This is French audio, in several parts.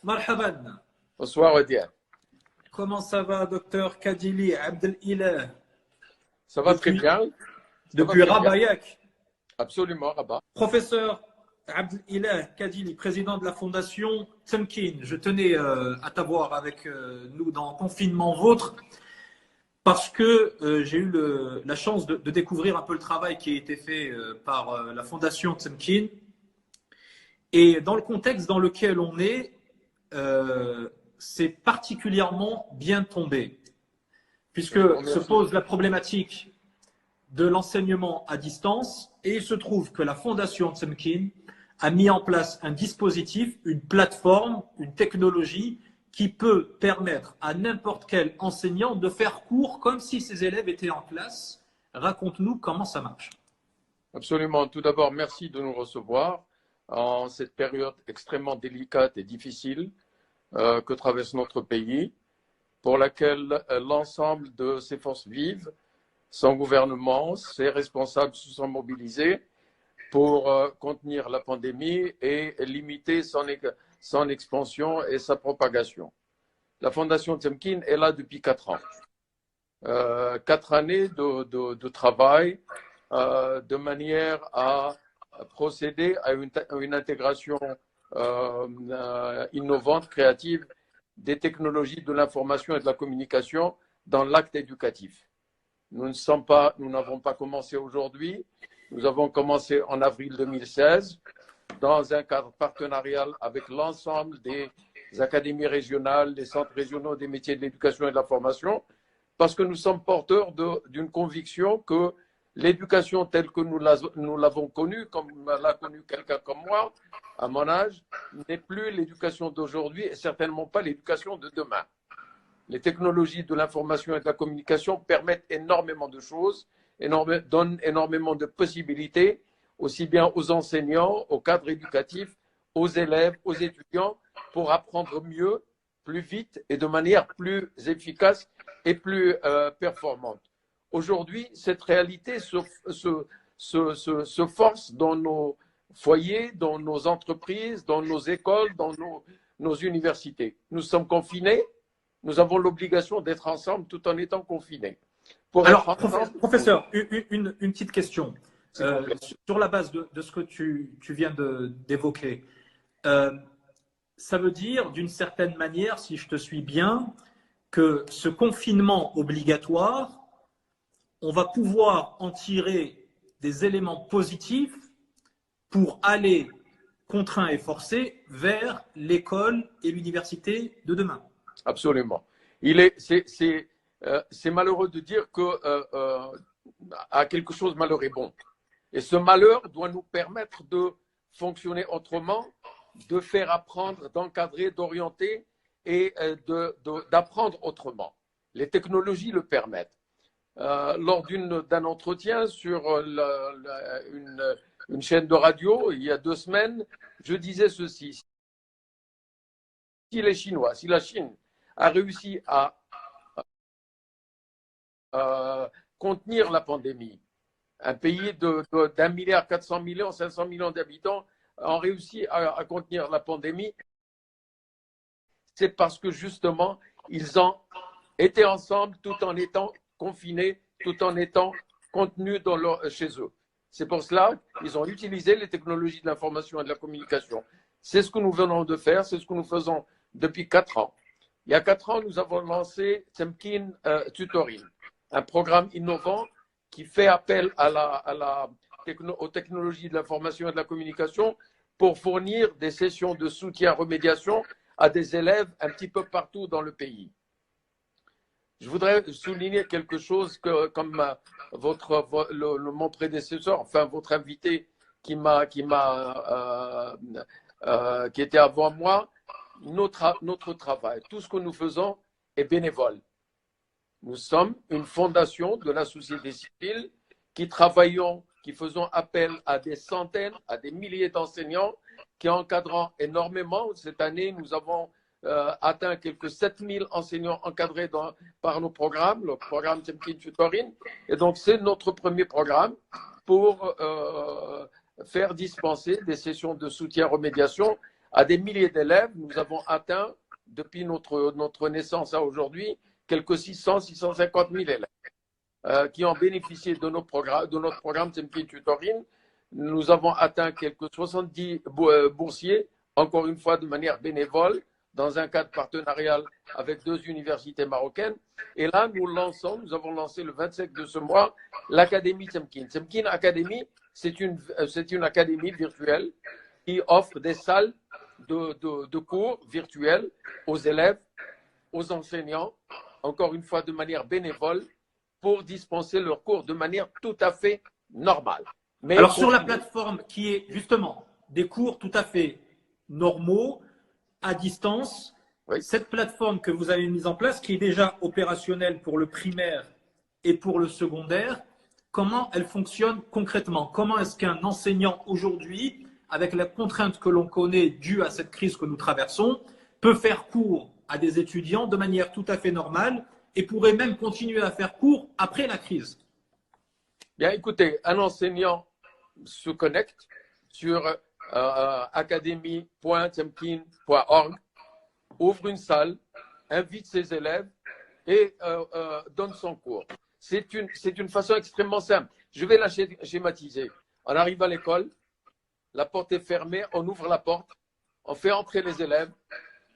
Marhaban. Bonsoir, Odier. Comment ça va, docteur Kadili Abdelilah? Ça va très bien. Depuis Rabayak. Absolument, Rabat. Professeur Abdelilah Kadili, président de la fondation Temkin. Je tenais à t'avoir avec nous dans Confinement Vôtre parce que j'ai eu la chance de découvrir un peu le travail qui a été fait par la fondation Temkin. Et dans le contexte dans lequel on est, c'est particulièrement bien tombé, puisque se pose la problématique de l'enseignement à distance, et il se trouve que la Fondation Temkin a mis en place un dispositif, une plateforme, une technologie qui peut permettre à n'importe quel enseignant de faire cours comme si ses élèves étaient en classe. Raconte-nous comment ça marche. Absolument. Tout d'abord, merci de nous recevoir en cette période extrêmement délicate et difficile que traverse notre pays, pour laquelle l'ensemble de ses forces vives, son gouvernement, ses responsables se sont mobilisés pour contenir la pandémie et limiter son expansion et sa propagation. La Fondation Temkin est là depuis 4 ans. 4 années de travail de manière à procéder à une intégration innovante, créative des technologies de l'information et de la communication dans l'acte éducatif. Nous n'avons pas commencé aujourd'hui. Nous avons commencé en avril 2016 dans un cadre partenarial avec l'ensemble des académies régionales, des centres régionaux des métiers de l'éducation et de la formation, parce que nous sommes porteurs d'une conviction que l'éducation telle que nous l'avons connue, comme l'a connue quelqu'un comme moi, à mon âge, n'est plus l'éducation d'aujourd'hui et certainement pas l'éducation de demain. Les technologies de l'information et de la communication permettent énormément de choses, donnent énormément de possibilités, aussi bien aux enseignants, aux cadres éducatifs, aux élèves, aux étudiants, pour apprendre mieux, plus vite et de manière plus efficace et plus performante. Aujourd'hui, cette réalité se force dans nos foyers, dans nos entreprises, dans nos écoles, dans nos universités. Nous sommes confinés, nous avons l'obligation d'être ensemble tout en étant confinés. Alors, professeur, une petite question. Sur la base de ce que tu viens d'évoquer, ça veut dire, d'une certaine manière, si je te suis bien, que ce confinement obligatoire, on va pouvoir en tirer des éléments positifs pour aller, contraint et forcé, vers l'école et l'université de demain. Absolument. C'est malheureux de dire que à quelque chose, malheur est bon. Et ce malheur doit nous permettre de fonctionner autrement, de faire apprendre, d'encadrer, d'orienter et d'apprendre autrement. Les technologies le permettent. Lors d'un entretien sur une chaîne de radio, il y a 2 semaines, je disais ceci. Si la Chine a réussi à contenir la pandémie, un pays d'1,4 milliard, 500 millions d'habitants ont réussi à contenir la pandémie, c'est parce que justement, ils ont été ensemble tout en étant confinés, tout en étant contenus chez eux. C'est pour cela qu'ils ont utilisé les technologies de l'information et de la communication. C'est ce que nous venons de faire, c'est ce que nous faisons depuis 4 ans. Il y a 4 ans, nous avons lancé Temkin Tutoring, un programme innovant qui fait appel aux technologies de l'information et de la communication pour fournir des sessions de soutien remédiation à des élèves un petit peu partout dans le pays. Je voudrais souligner quelque chose comme mon prédécesseur, enfin votre invité qui était avant moi, notre travail, tout ce que nous faisons est bénévole. Nous sommes une fondation de la société civile qui faisons appel à des centaines, à des milliers d'enseignants qui encadrent énormément. Cette année, nous avons atteint quelques 7000 enseignants encadrés par nos programmes, le programme Temkin Tutoring. Et donc, c'est notre premier programme pour faire dispenser des sessions de soutien remédiation à des milliers d'élèves. Nous avons atteint, depuis notre naissance à aujourd'hui, quelques 600-650 000 élèves qui ont bénéficié de notre programme Temkin Tutoring. Nous avons atteint quelques 70 boursiers, encore une fois de manière bénévole, dans un cadre partenarial avec 2 universités marocaines. Et là, nous avons lancé le 25 de ce mois, l'Académie Temkin. Temkin Academy, c'est une académie virtuelle qui offre des salles de cours virtuels aux élèves, aux enseignants, encore une fois de manière bénévole, pour dispenser leurs cours de manière tout à fait normale. Mais alors, sur la plateforme qui est justement des cours tout à fait normaux, à distance, oui. Cette plateforme que vous avez mise en place, qui est déjà opérationnelle pour le primaire et pour le secondaire, comment elle fonctionne concrètement? Comment est-ce qu'un enseignant aujourd'hui, avec la contrainte que l'on connaît due à cette crise que nous traversons, peut faire cours à des étudiants de manière tout à fait normale et pourrait même continuer à faire cours après la crise? Bien, écoutez, un enseignant se connecte sur academy.temkin.org, ouvre une salle, invite ses élèves et donne son cours. C'est une façon extrêmement simple. Je vais la schématiser. On arrive à l'école, la porte est fermée, on ouvre la porte, on fait entrer les élèves,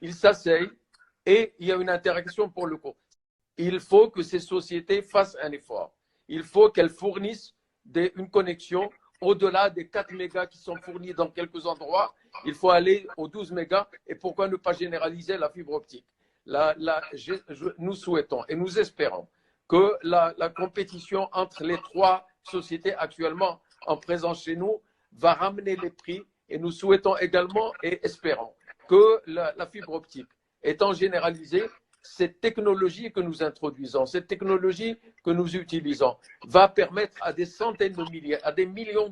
ils s'asseyent et il y a une interaction pour le cours. Il faut que ces sociétés fassent un effort. Il faut qu'elles fournissent une connexion au-delà des 4 mégas qui sont fournis dans quelques endroits. Il faut aller aux 12 mégas et pourquoi ne pas généraliser la fibre optique. Nous souhaitons et nous espérons que la compétition entre les 3 sociétés actuellement en présence chez nous va ramener les prix et nous souhaitons également et espérons que la fibre optique étant généralisée, cette technologie que nous introduisons, cette technologie que nous utilisons va permettre à des centaines de milliers, à des millions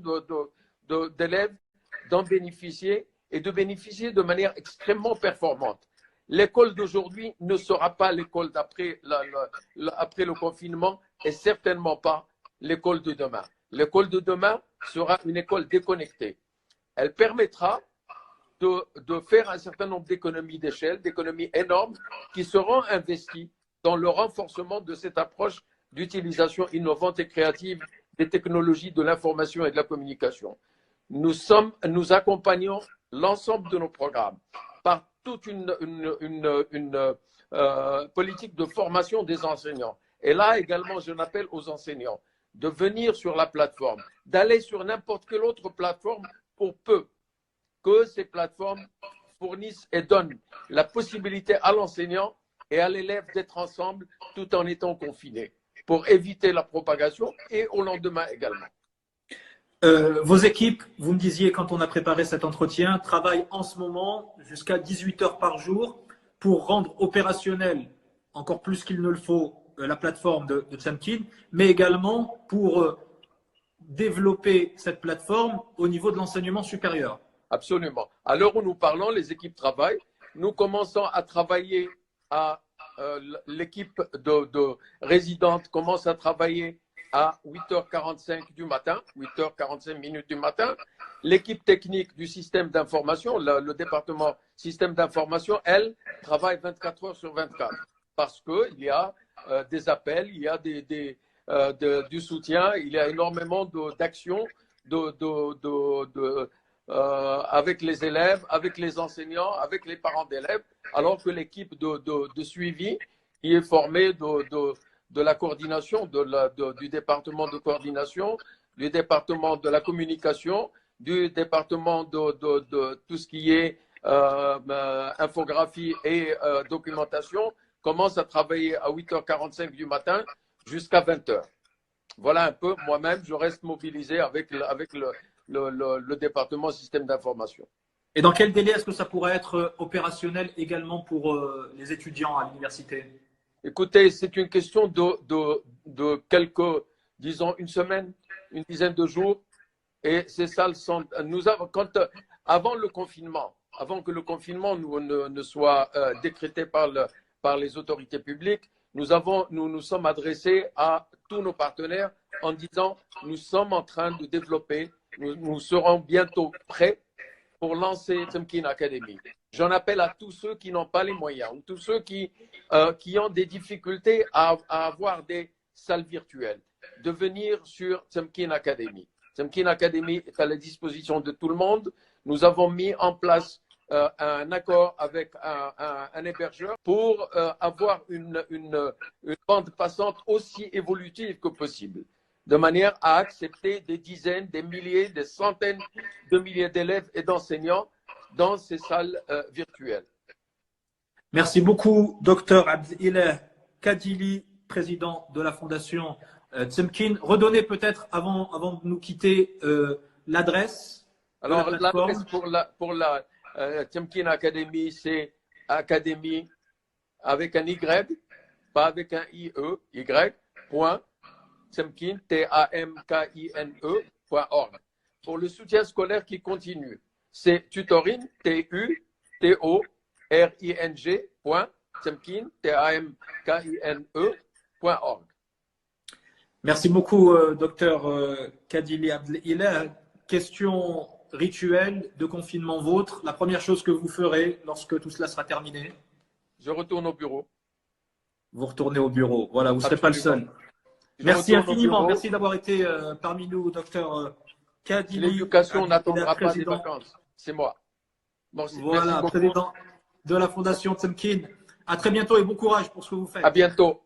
d'élèves d'en bénéficier et de bénéficier de manière extrêmement performante. L'école d'aujourd'hui ne sera pas l'école d'après après le confinement et certainement pas l'école de demain. L'école de demain sera une école déconnectée. Elle permettra de faire un certain nombre d'économies d'échelle, d'économies énormes qui seront investies dans le renforcement de cette approche d'utilisation innovante et créative des technologies de l'information et de la communication. Nous accompagnons l'ensemble de nos programmes par toute une politique de formation des enseignants. Et là également, je l'appelle aux enseignants de venir sur la plateforme, d'aller sur n'importe quelle autre plateforme pour peu que ces plateformes fournissent et donnent la possibilité à l'enseignant et à l'élève d'être ensemble tout en étant confinés pour éviter la propagation et au lendemain également. Vos équipes, vous me disiez quand on a préparé cet entretien, travaillent en ce moment jusqu'à 18 heures par jour pour rendre opérationnel, encore plus qu'il ne le faut, la plateforme de Temkin, mais également pour développer cette plateforme au niveau de l'enseignement supérieur. Absolument. À l'heure où nous parlons, les équipes travaillent. Nous commençons à travailler l'équipe de résidentes commence à travailler à 8h45 du matin, 8h45 minutes du matin. L'équipe technique du système d'information, le département système d'information, elle, travaille 24 heures sur 24 parce qu'il y a des appels, il y a du soutien, il y a énormément d'actions avec les élèves, avec les enseignants, avec les parents d'élèves, alors que l'équipe de suivi qui est formée de la coordination, du département de coordination, du département de la communication, du département de tout ce qui est infographie et documentation, commence à travailler à 8h45 du matin jusqu'à 20h. Voilà un peu, moi-même, je reste mobilisé avec le département système d'information. Et dans quel délai est-ce que ça pourrait être opérationnel également pour les étudiants à l'université? Écoutez, c'est une question de quelques, disons, une semaine, une dizaine de jours. Et ces salles sont. Avant le confinement, avant que le confinement ne soit décrété par les autorités publiques, nous nous sommes adressés à tous nos partenaires en disant nous sommes en train de développer, nous serons bientôt prêts pour lancer Temkin Academy. J'en appelle à tous ceux qui n'ont pas les moyens ou tous ceux qui ont des difficultés à avoir des salles virtuelles, de venir sur Temkin Academy. Temkin Academy est à la disposition de tout le monde. Nous avons mis en place un accord avec un hébergeur pour avoir une bande passante aussi évolutive que possible, de manière à accepter des dizaines, des milliers, des centaines de milliers d'élèves et d'enseignants dans ces salles virtuelles. Merci beaucoup, Dr Abdillahi Kadili, président de la Fondation Temkin. Redonnez peut-être, avant de nous quitter, l'adresse. Alors, l'adresse pour la Temkin Academy, c'est Academy avec un Y, pas avec un IE, Y.Temkin, TAMKINE.org. Pour le soutien scolaire qui continue, c'est tutoring, TUTORING.Temkin, TAMKINE.org. Merci beaucoup, docteur Kadili Abdillahi. Question rituelle de confinement vôtre. La première chose que vous ferez lorsque tout cela sera terminé? Je retourne au bureau. Vous retournez au bureau. Voilà, vous ne serez pas le seul. Merci infiniment. Merci d'avoir été parmi nous, docteur Kadili. L'éducation n'attendra pas des vacances. C'est moi. Merci, voilà, président de la Fondation Temkin. À très bientôt et bon courage pour ce que vous faites. À bientôt.